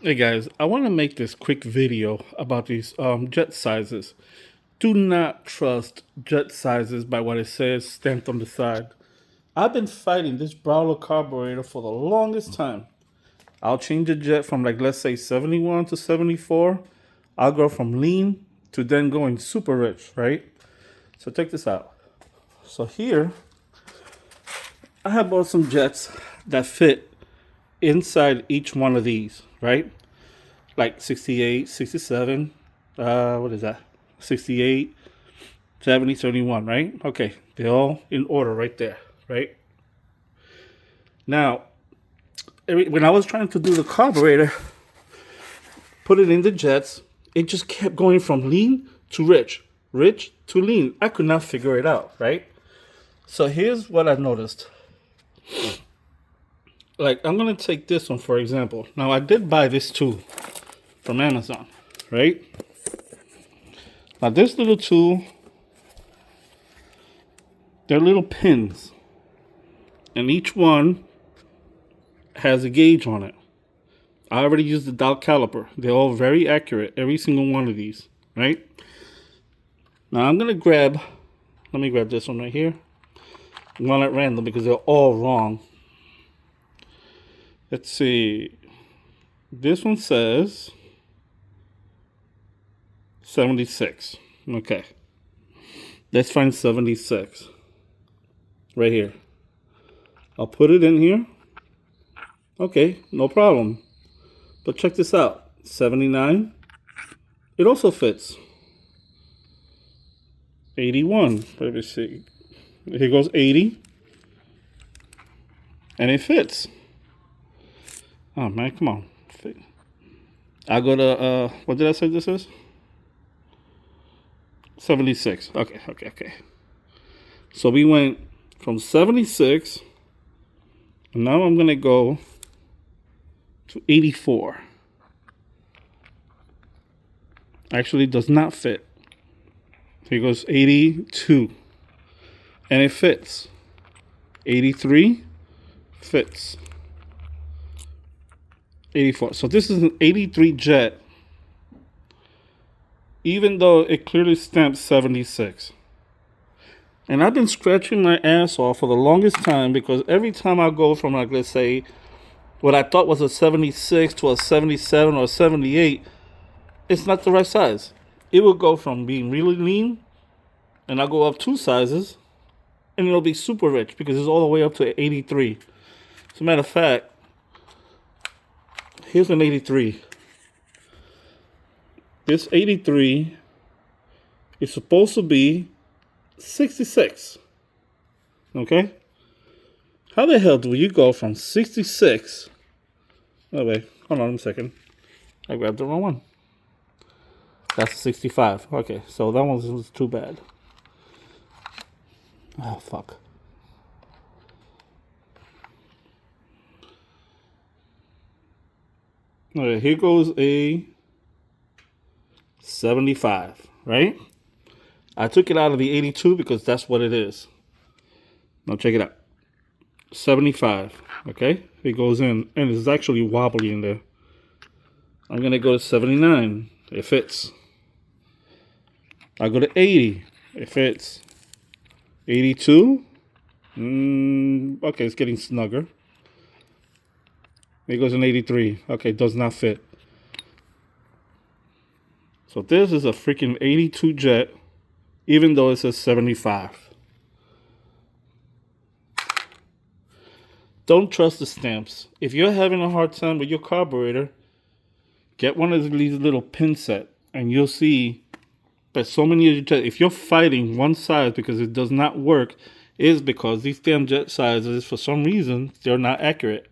Hey guys, I want to make this quick video about these jet sizes. Do not trust jet sizes by what it says stamped on the side. I've been fighting this Brawler carburetor for the longest time. I'll change a jet from, like, let's say 71 to 74. I'll go from lean to then going super rich, right? So check this out. So here, I have bought some jets that fit inside each one of these, right? Like 68, 67, what is that? 68, 70, 71, right? Okay, they're all in order right there, right? Now, when I was trying to do the carburetor, put it in the jets, it just kept going from lean to rich, rich to lean. I could not figure it out, right? So here's what I noticed. Like, I'm going to take this one, for example. Now, I did buy this tool from Amazon, right? Now, this little tool, they're little pins, and each one has a gauge on it. I already used the dial caliper. They're all very accurate, every single one of these, right? Now, I'm going to let me grab this one right here. One at random because they're all wrong. Let's see. This one says 76. Okay. Let's find 76. Right here. I'll put it in here. Okay, no problem. But check this out. 79. It also fits. 81. Let me see. Here goes 80. And it fits. Oh man, come on. I go to what did I say this is? 76. Okay. So we went from 76, and now I'm gonna go to 84. Actually does not fit. Here goes 82. And it fits. 83 fits. 84. So this is an 83 jet, even though it clearly stamped 76. And I've been scratching my ass off for the longest time because every time I go from, like, let's say, what I thought was a 76 to a 77 or a 78, it's not the right size. It will go from being really lean, and I'll go up 2 sizes, and it'll be super rich because it's all the way up to 83. As a matter of fact, here's an 83. This 83 is supposed to be 66. Okay? How the hell do you go from 66? Oh, wait. Hold on a second. I grabbed the wrong one. That's 65. Okay, so that one was too bad. Oh, fuck. Okay, here goes a 75, right? I took it out of the 82 because that's what it is. Now check it out. 75, okay? It goes in, and it's actually wobbly in there. I'm going to go to 79. It fits. I go to 80. It fits. 82. Okay, it's getting snugger. It goes in 83. Okay, does not fit. So this is a freaking 82 jet, even though it says 75. Don't trust the stamps. If you're having a hard time with your carburetor, get one of these little pin set, and you'll see that so many of your jets, if you're fighting one size because it does not work, is because these damn jet sizes, for some reason, they're not accurate.